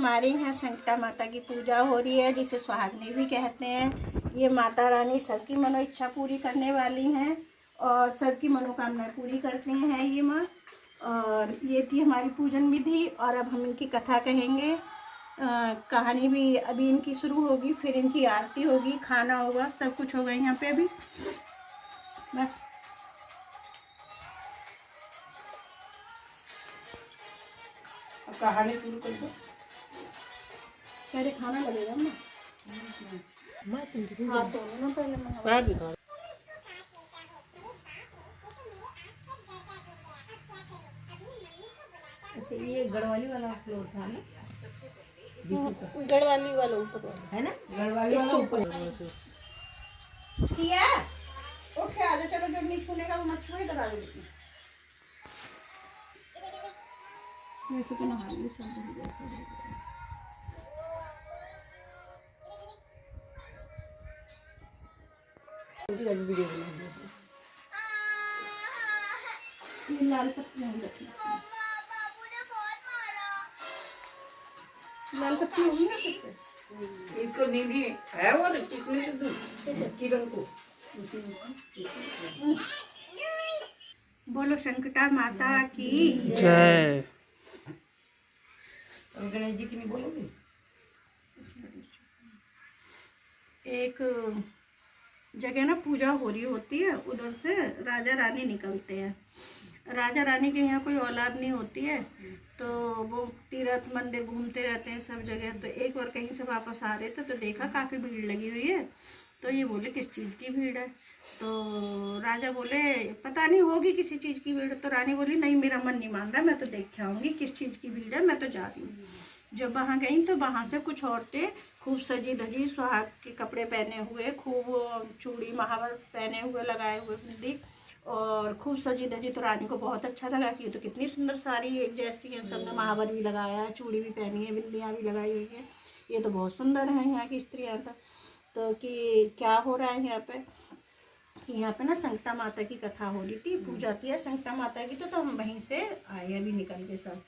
हमारे यहाँ संकटा माता की पूजा हो रही है, जिसे सुहागनी भी कहते हैं। ये माता रानी सबकी मनो इच्छा पूरी करने वाली हैं और सबकी मनोकामनाएं पूरी करते हैं ये माँ। और ये थी हमारी पूजन विधि। और अब हम इनकी कथा कहेंगे। कहानी भी अभी इनकी शुरू होगी, फिर इनकी आरती होगी, खाना होगा, सब कुछ होगा यहाँ पे अभी। बस कहानी शुरू कर दो। पहले खाना लगेगा ना। हाथ धोना ना पहले मैं। अच्छा, ये गढ़वाली वाला फ्लोर था ना? गढ़वाली वाला ऊपर है ना, गढ़वाली वाला ऊपर। सिया उठ के आ जाओ। चलो, जो नहीं छूने का वो मत छुए, इधर आ जाओ। वैसे तो नहा ली सब जैसे। ये लाल पत्ती नहीं लगती। लाल पत्ती होगी ना किससे? इसको दीदी है वो किसने से दूँ किरण को। बोलो संकटा माता की जय। गणेश जी की नहीं बोलोगे? एक जगह ना पूजा हो रही होती है, उधर से राजा रानी निकलते हैं। राजा रानी के यहाँ कोई औलाद नहीं होती है, तो वो तीर्थ मंदिर घूमते रहते हैं सब जगह। तो एक बार कहीं से वापस आ रहे थे तो देखा काफ़ी भीड़ लगी हुई है। तो ये बोले किस चीज़ की भीड़ है? तो राजा बोले पता नहीं, होगी किसी चीज़ की भीड़। तो रानी बोली नहीं, मेरा मन नहीं मान रहा, मैं तो देख के आऊँगी किस चीज़ की भीड़ है, मैं तो जा रही हूँ। जब वहाँ गई तो वहाँ से कुछ औरतें खूब सजी धजी, सुहाग के कपड़े पहने हुए, खूब चूड़ी महावर पहने हुए, लगाए हुए बिंदी, और खूब सजी धजी। तो रानी को बहुत अच्छा लगा कि ये तो कितनी सुंदर सारी एक जैसी है, सबने महावर भी लगाया है, चूड़ी भी पहनी है, बिंदियाँ भी लगाई हुई है, ये तो बहुत सुंदर है यहाँ की स्त्रियाँ। तो कि क्या हो रहा है यहाँ पे? कि यहाँ पे ना संकटा माता की कथा हो रही थी, पूजा थी है संकटा माता की। तो हम वहीं से आए अभी निकल के सब।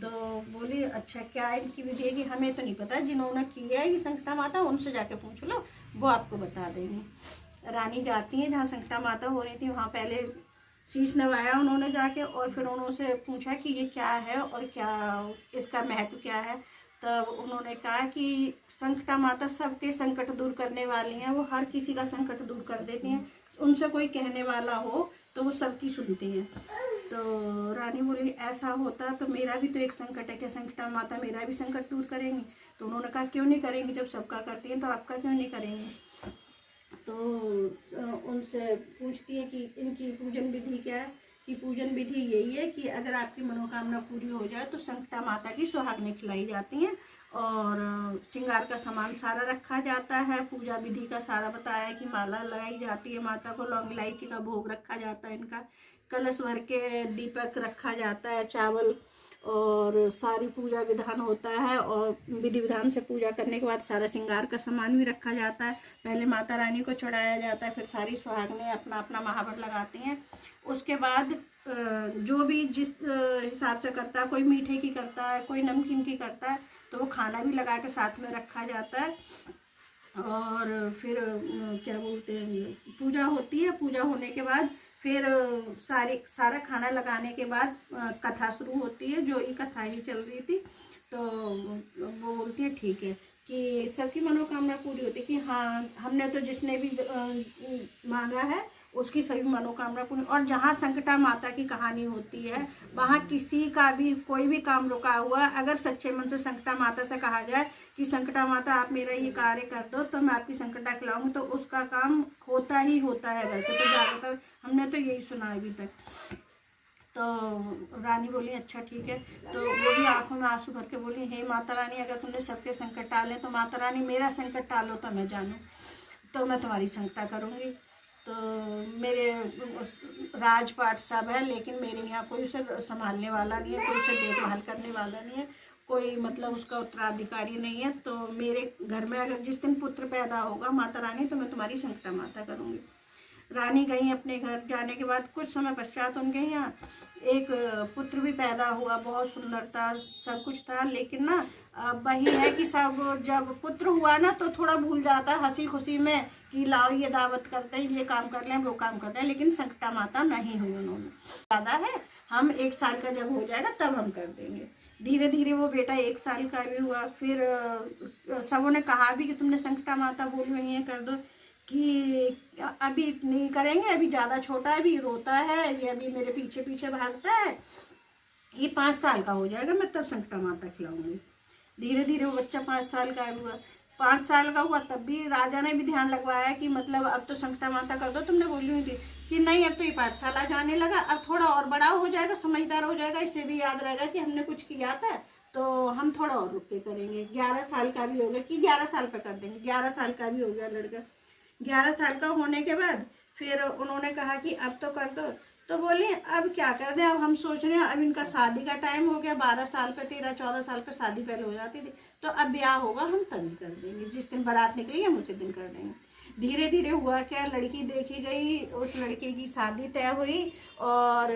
तो बोली अच्छा क्या इनकी विधि है? कि हमें तो नहीं पता, जिन्होंने किया है ये संकटा माता उनसे जाके पूछ लो, वो आपको बता देंगे। रानी जाती है जहाँ संकटा माता हो रही थी, वहाँ पहले शीश नवाया उन्होंने जाके, और फिर उन्होंने पूछा कि ये क्या है और क्या इसका महत्व क्या है। तब उन्होंने कहा कि संकटा माता सबके संकट दूर करने वाली हैं, वो हर किसी का संकट दूर कर देती हैं। उनसे कोई कहने वाला हो तो वो सबकी सुनती हैं। तो रानी बोली ऐसा होता तो मेरा भी तो एक संकट है, क्या संकटा माता मेरा भी संकट दूर करेंगी? तो उन्होंने कहा क्यों नहीं करेंगी, जब सबका करती हैं तो आपका क्यों नहीं करेंगी? तो उनसे पूछती है कि इनकी पूजन विधि क्या है? कि पूजन विधि यही है कि अगर आपकी मनोकामना पूरी हो जाए तो संकटा माता की सुहागनें खिलाई जाती हैं, और श्रृंगार का सामान सारा रखा जाता है। पूजा विधि का सारा बताया है कि माला लगाई जाती है माता को, लौंग इलायची का भोग रखा जाता है, इनका कलश भर के दीपक रखा जाता है, चावल, और सारी पूजा विधान होता है। और विधि विधान से पूजा करने के बाद सारा श्रृंगार का सामान भी रखा जाता है। पहले माता रानी को चढ़ाया जाता है, फिर सारी सुहागनें अपना अपना महावर लगाती हैं। उसके बाद जो भी जिस हिसाब से करता है, कोई मीठे की करता है, कोई नमकीन की करता है, तो वो खाना भी लगा के साथ में रखा जाता है। और फिर क्या बोलते हैं, पूजा होती है। पूजा होने के बाद फिर सारा खाना लगाने के बाद कथा शुरू होती है, जो ये कथा ही चल रही थी। तो वो बोलती है ठीक है कि सबकी मनोकामना पूरी होती है, कि हाँ हमने तो जिसने भी मांगा है उसकी सभी मनोकामना पूरी। और जहाँ संकटा माता की कहानी होती है, वहाँ किसी का भी कोई भी काम रुका हुआ, अगर सच्चे मन से संकटा माता से कहा जाए कि संकटा माता आप मेरा ये कार्य कर दो तो मैं आपकी संकटा खिलाऊंगी, तो उसका काम होता ही होता है। वैसे तो ज़्यादातर हमने तो यही सुना अभी तक। तो रानी बोली अच्छा ठीक है। तो वो भी आंखों में आंसू भर के बोली हे माता रानी, अगर तुमने सबके संकट टाले तो माता रानी मेरा संकट टालो तो मैं जानूँ, तो मैं तुम्हारी संकटा करूँगी। तो मेरे राजपाट सब है, लेकिन मेरे यहाँ कोई उसे संभालने वाला नहीं है, कोई उसे देखभाल करने वाला नहीं है, कोई मतलब उसका उत्तराधिकारी नहीं है। तो मेरे घर में अगर जिस दिन पुत्र पैदा होगा माता रानी, तो मैं तुम्हारी संकटा माता करूँगी। रानी गई अपने घर। जाने के बाद कुछ समय पश्चात उनके यहाँ एक पुत्र भी पैदा हुआ। बहुत सुंदर था, सब कुछ था, लेकिन ना वही है कि सब जब पुत्र हुआ ना तो थोड़ा भूल जाता हंसी खुशी में कि लाओ ये दावत करते हैं, ये काम कर लें, वो काम करते हैं, लेकिन संकटा माता नहीं हुई उन्होंने। ज़्यादा है, हम 1 साल का जब हो जाएगा तब हम कर देंगे। धीरे धीरे वो बेटा 1 साल का भी हुआ। फिर सबों ने कहा भी कि तुमने संकटा माता बोली हुई है, कर दो, कि अभी नहीं करेंगे, अभी ज़्यादा छोटा है, अभी रोता है, ये अभी मेरे पीछे पीछे भागता है, ये 5 साल का हो जाएगा मैं तब संकटा माता खिलाऊंगी। धीरे धीरे वो बच्चा 5 साल का हुआ। 5 साल का हुआ तब भी राजा ने भी ध्यान लगवाया कि मतलब अब तो संकटा माता कर दो, तुमने बोली हुई थी कि नहीं, अब तो ये पाठशाला जाने लगा, अब थोड़ा और बड़ा हो जाएगा, समझदार हो जाएगा, इससे भी याद रहेगा कि हमने कुछ किया था, तो हम थोड़ा और रुक के करेंगे। 11 साल का भी हो गया कि 11 साल पे कर देंगे। 11 साल का भी हो गया लड़का। 11 साल का होने के बाद फिर उन्होंने कहा कि अब तो कर दो। तो बोली अब क्या कर दें, अब हम सोच रहे हैं अब इनका शादी का टाइम हो गया। 12 साल पे, 13-14 साल पे शादी पहले हो जाती थी, तो अब ब्याह होगा हम तभी कर देंगे, जिस दिन बारात निकलेगी हम उसी दिन कर देंगे। धीरे धीरे हुआ क्या, लड़की देखी गई, उस लड़के की शादी तय हुई और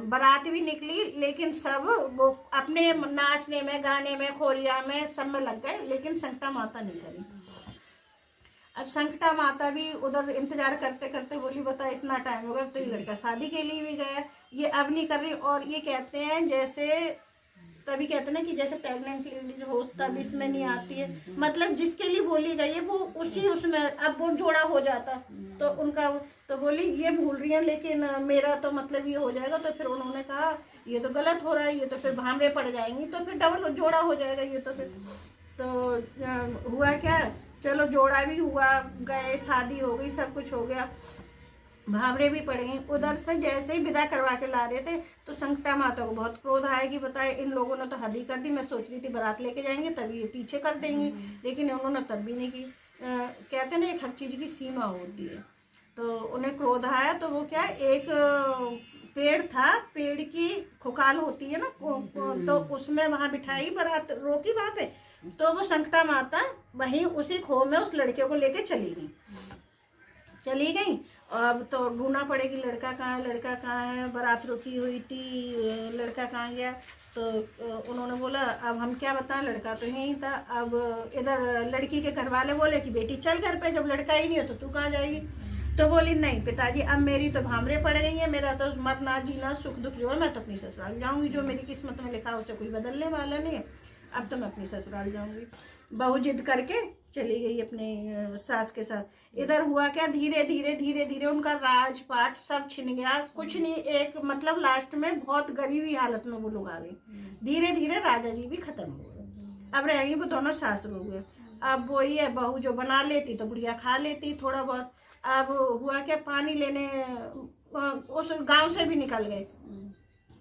बारात भी निकली, लेकिन सब वो अपने नाचने में, गाने में, खोरिया में, सब में लग गए, लेकिन संकटा माता नहीं करी। अब संकटा माता भी उधर इंतजार करते करते बोली बता इतना टाइम हो गया, तो ये लड़का शादी के लिए भी गया, ये अब नहीं कर रही। और ये कहते हैं जैसे, तभी कहते हैं ना कि जैसे प्रेग्नेंट लेडी हो तब इसमें नहीं आती है, मतलब जिसके लिए बोली गई है वो उसी उसमें अब वो जोड़ा हो जाता, तो उनका तो बोली ये भूल रही है, लेकिन मेरा तो मतलब ये हो जाएगा। तो फिर उन्होंने कहा ये तो गलत हो रहा है, ये तो फिर भामरे पड़ जाएंगी, तो फिर डबल जोड़ा हो जाएगा ये तो फिर। तो हुआ क्या, चलो जोड़ा भी हुआ, गए, शादी हो गई, सब कुछ हो गया, भावरे भी पड़ गई। उधर से जैसे ही विदा करवा के ला रहे थे तो संकटा माता को बहुत क्रोध आया कि बताए इन लोगों ने तो हद ही कर दी। मैं सोच रही थी बारात लेके जाएंगे तभी ये पीछे कर देंगी, लेकिन उन्होंने तब भी नहीं की। कहते ना एक हर चीज़ की सीमा होती है, तो उन्हें क्रोध आया। तो वो क्या, एक पेड़ था, पेड़ की खुकाल होती है ना, तो उसमें वहाँ बिठाई बारात, रोकी वहाँ पे, तो वो संकटा माता वहीं उसी खो में उस लड़के को लेके चली गई। अब तो ढूंढना पड़ेगी लड़का कहाँ है, लड़का कहाँ है, बारात रुकी हुई थी, लड़का कहाँ गया। तो उन्होंने बोला अब हम क्या बताएं, लड़का तो यहीं था। अब इधर लड़की के घर वाले बोले कि बेटी चल घर पे, जब लड़का ही नहीं हो तो तू कहाँ जाएगी। तो बोली नहीं पिताजी, अब मेरी तो भामरे पड़ गई है, मेरा तो मरना जीना सुख दुख जो है मैं तो अपनी ससुराल जाऊंगी, जो मेरी किस्मत में लिखा उसे कोई बदलने वाला नहीं है, अब तो मैं अपनी ससुराल जाऊंगी। बहू जिद करके चली गई अपने सास के साथ। इधर हुआ क्या, धीरे धीरे उनका राजपाट सब छिन गया, कुछ नहीं, एक मतलब लास्ट में बहुत गरीबी हालत में वो लोग आ गए। धीरे धीरे राजा जी भी खत्म हो गए, अब रहेंगे वो दोनों सास हो गए। अब वही है, बहू जो बना लेती तो बुढ़िया खा लेती थोड़ा बहुत। अब हुआ क्या, पानी लेने उस गांव से भी निकल गए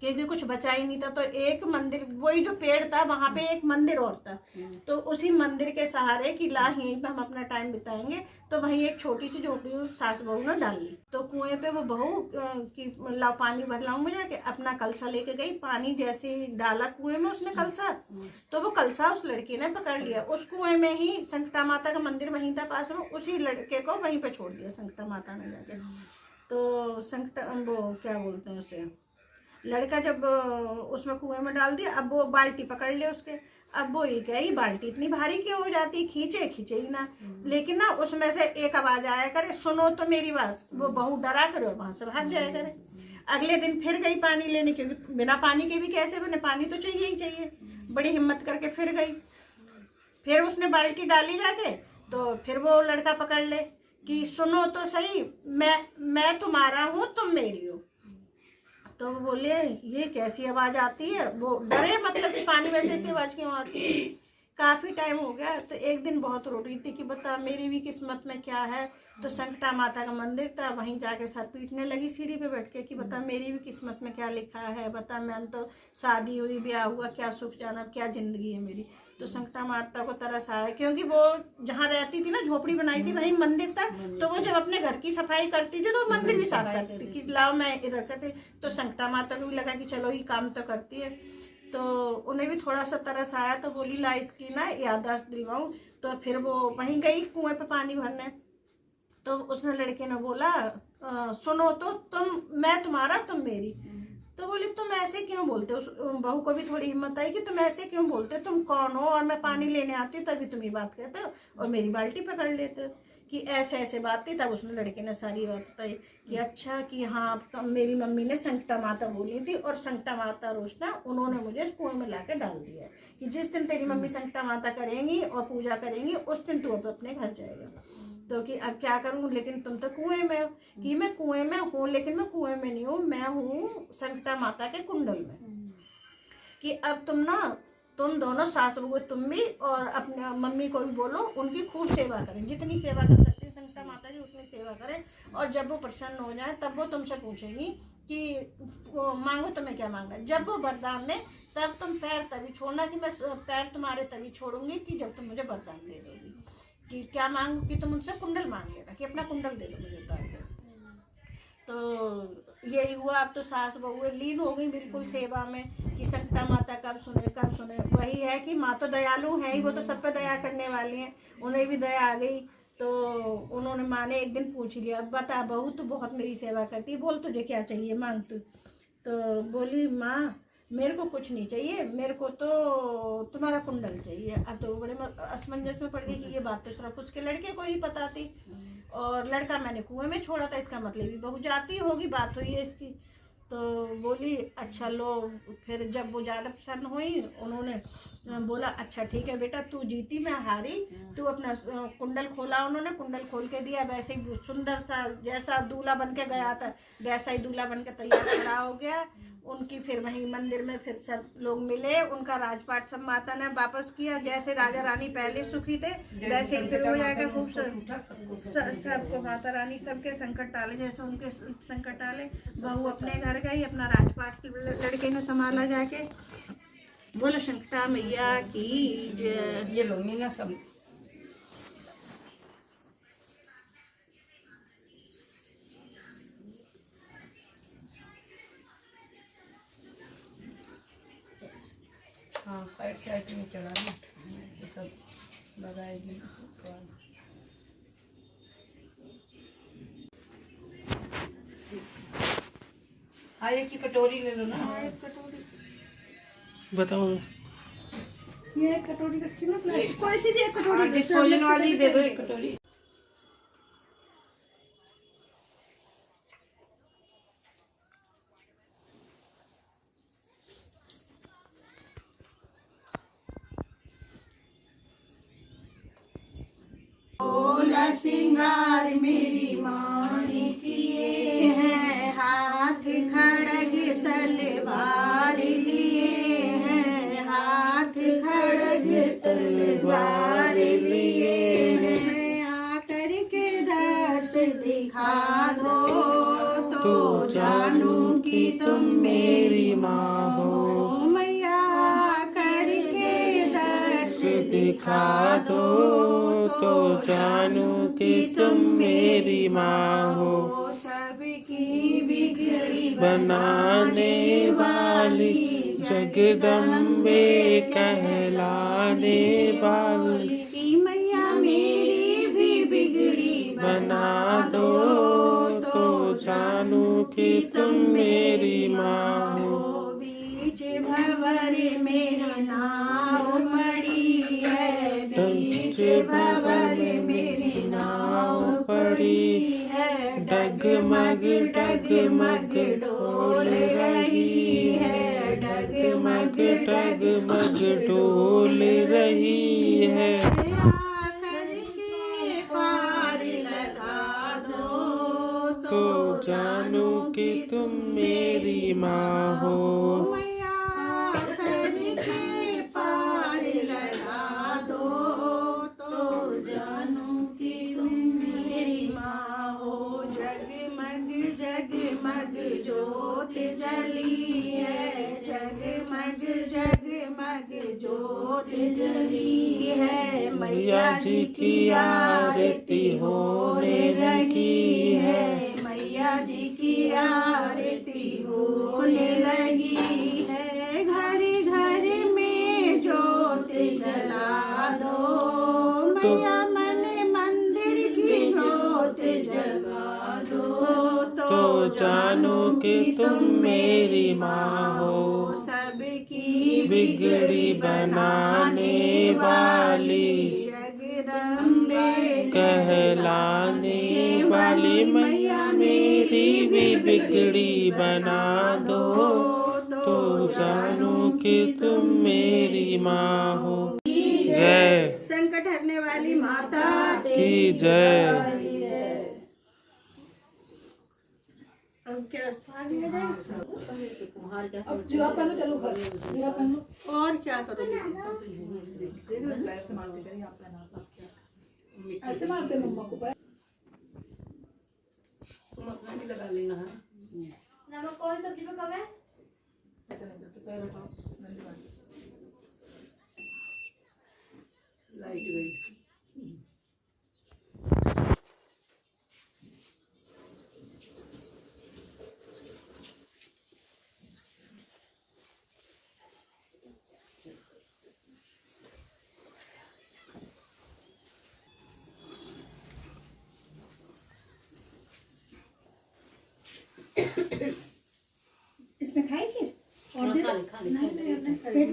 क्योंकि कुछ बचा ही नहीं था। तो एक मंदिर, वही जो पेड़ था वहां पे एक मंदिर और था, तो उसी मंदिर के सहारे कि ला यहीं पे हम अपना टाइम बिताएंगे, तो वहीं एक छोटी सी झोपड़ी सास बहू ने डाल ली। तो कुएं पे वो बहू की ला पानी भर लाऊं मुझे, कि अपना कलसा लेके गई। पानी जैसे ही डाला कुएं में उसने कलसा, तो वो कलसा उस लड़की ने पकड़ लिया। उस कुएं में ही संकटा माता का मंदिर वहीं था पास में, उसी लड़के को वहीं पे छोड़ दिया संकटा माता ने जाके। तो संकटा, वो क्या बोलते हैं उसे, लड़का जब उसमें कुएं में डाल दिया, अब वो बाल्टी पकड़ ले उसके। अब वो ये क्या, ये बाल्टी इतनी भारी क्यों हो जाती, खींचे ही ना, लेकिन ना उसमें से एक आवाज आया करे, सुनो तो मेरी बात। वो बहू डरा करे और वहां से भाग जाया करे। अगले दिन फिर गई पानी लेने, क्योंकि बिना पानी के भी कैसे बने, पानी तो चाहिए ही चाहिए। बड़ी हिम्मत करके फिर गई, फिर उसने बाल्टी डाली जाके, तो फिर वो लड़का पकड़ ले कि सुनो तो सही, मैं तुम्हारा हूँ, तुम मेरी हो। तो वो बोले ये कैसी आवाज आती है, वो डरे, मतलब कि पानी में से ऐसी आवाज क्यों आती है। काफी टाइम हो गया, तो एक दिन बहुत रो रही थी कि बता मेरी भी किस्मत में क्या है। तो संकटा माता का मंदिर था, वहीं जाके सर पीटने लगी सीढ़ी पे बैठ के कि बता मेरी भी किस्मत में क्या लिखा है, बता मैंने तो शादी हुई, ब्याह हुआ, क्या सुख जाना, क्या जिंदगी है मेरी। तो संकटा माता को तरस आया, क्योंकि वो जहाँ रहती थी ना, झोपड़ी बनाई थी, वहीं मंदिर था। तो वो जब अपने घर की सफाई करती थी तो मंदिर भी साफ करती थी कि लाओ मैं इधर करती। तो संकटा माता को भी लगा कि चलो ये काम तो करती है, तो उन्हें भी थोड़ा सा तरस आया। तो बोली ला इसकी ना याददाश्त दिलवाऊं। तो फिर वो वहीं गई कुएं पे पानी भरने। तो उसने लड़के ने बोला सुनो तो तुम, मैं तुम्हारा तुम मेरी। तो बोली तुम ऐसे क्यों बोलते हो? उस बहू को भी थोड़ी हिम्मत आई कि तुम ऐसे क्यों बोलते हो, तुम कौन हो और मैं पानी लेने आती हूँ तभी तुम ये बात कहते हो और मेरी बाल्टी पकड़ लेते हो, कि ऐसे ऐसे बात थी। तब उसने लड़के ने सारी बात बताई कि अच्छा कि हाँ तो मेरी मम्मी ने संकटा माता बोली थी और संकटा माता रोशना उन्होंने मुझे इस कुएं में लाके डाल दिया है कि जिस दिन तेरी मम्मी संकटा माता करेंगी और पूजा करेंगी उस दिन तू अपने घर जाएगा। तो कि अब क्या करूं, लेकिन तुम तो कुएं में हो। कि मैं कुएं में हूँ लेकिन मैं कुएं में नहीं हूँ, मैं हूँ संकटा माता के कुंडल में। कि अब तुम दोनों सास बहू, तुम भी और अपने मम्मी को भी बोलो उनकी खूब सेवा करें, जितनी सेवा कर सकती है संकटा माता की उतनी सेवा करें। और जब वो प्रसन्न हो जाए तब वो तुमसे पूछेंगी कि मांगो तुम्हें क्या मांगा। जब वो वरदान दे तब तुम पैर तभी छोड़ना, कि मैं पैर तुम्हारे तभी छोड़ूंगी कि जब तुम मुझे वरदान दे दोगी। कि क्या मांगू, कि तुम उनसे कुंडल मांग लेना, कि अपना कुंडल दे दो मुझे उतार के। तो यही हुआ। अब तो सास बहू लीन हो गई बिल्कुल सेवा में कि संकटा माता कब सुने। वही है कि माँ तो दयालु है ही, वो तो सब पे दया करने वाली है, उन्हें भी दया आ गई। तो उन्होंने माँ ने एक दिन पूछ लिया, बता बहू तू बहुत मेरी सेवा करती है, बोल तुझे क्या चाहिए मांग तू। तो बोली माँ मेरे को कुछ नहीं चाहिए, मेरे को तो तुम्हारा कुंडल चाहिए। अब तो बड़े असमंजस में पड़ गई कि ये बात तो सिर्फ उसके लड़के को ही पता थी और लड़का मैंने कुएं में छोड़ा था, इसका मतलब भी बहू जाती होगी, बात हुई है इसकी। तो बोली अच्छा लो। फिर जब वो ज़्यादा प्रसन्न हुई उन्होंने बोला अच्छा ठीक है बेटा तू जीती मैं हारी, तू अपना कुंडल खोला। उन्होंने कुंडल खोल के दिया, वैसे ही सुंदर सा जैसा दूल्हा बन के गया था वैसा ही दूल्हा बन के तैयार खड़ा हो गया। उनकी फिर वहीं मंदिर में फिर सब लोग मिले, उनका राजपाट सब माता ने वापस किया। जैसे राजा रानी पहले सुखी थे वैसे ही फिर हो जाएगा खूब सबको माता रानी सबके संकट टाले जैसे उनके संकट टाले। बहू अपने घर गई, अपना राजपाट लड़के ने संभाला जाके। बोलो संकटा मैया की जय। ये लो मीना सब हाँ साइड में चढ़ा ये सब लगाएगी। हाँ एक ही कटोरी ले लो ना। हाँ एक कटोरी बताओ। ये एक कटोरी रखी ना, कोई सी भी एक कटोरी डिस्पोजल वाली दे दो एक कटोरी। बोला श्रृंगार मेरी माँ ने किए हैं, हाथ खड़ग तलवार लिए हैं, हाथ खड़ग तलवार लिए हैं। आकर के दर्श दिखा दो तो जानू कि तुम मेरी माँ हो। मैया करके दर्श दिखा दो तो जानू कि तुम मेरी माँ हो। सबकी बिगड़ी बनाने वाली जगदम्बे कहलाने वाली, की मैया मेरी भी बिगड़ी बना दो तो जानू कि तुम मेरी माँ हो। बीच भंवर मेरी नाव पड़ी है, बीच भंवर मेरी नाव पड़ी है। डगमग डगमग डोल रही है, डगमग डगमग डोल रही है। आकर के पार लगा दो तो जानू कि तुम मेरी माँ हो। मैया करके पार लगा दो तो जानू कि तुम मेरी माँ हो। जगमग जगमग ज्योत जली है, जगमग जगमग ज्योत जली है। मैया जी की आरती होने लगी है, मैया जी की आरती होने लगी है। घर घर में ज्योत जला दो मैया, मन मंदिर की ज्योत जानू कि तुम मेरी माँ हो। सबकी बिगड़ी बनाने वाली, जगदम्बे कहलाने वाली मैया मेरी भी बिगड़ी बना दो, तो जानू कि तुम मेरी माँ हो। जय। संकट हरने वाली माता की जय। अब क्या स्थान लिया जाए? अब जुराब पहनो, चलो घर जुराब पहनो। और क्या करोगे? पैर से मारते करिए, आप पहना था क्या? ऐसे मारते मम्मा को पैर। तुम अपना भी लगा लेना है। नमक कौन सब्जी में कम है? ऐसे नहीं करते, पैर उठाओ, नंदी वाली। Light weight. इसमें खाएगी और दे दो। नहीं, नहीं, नहीं।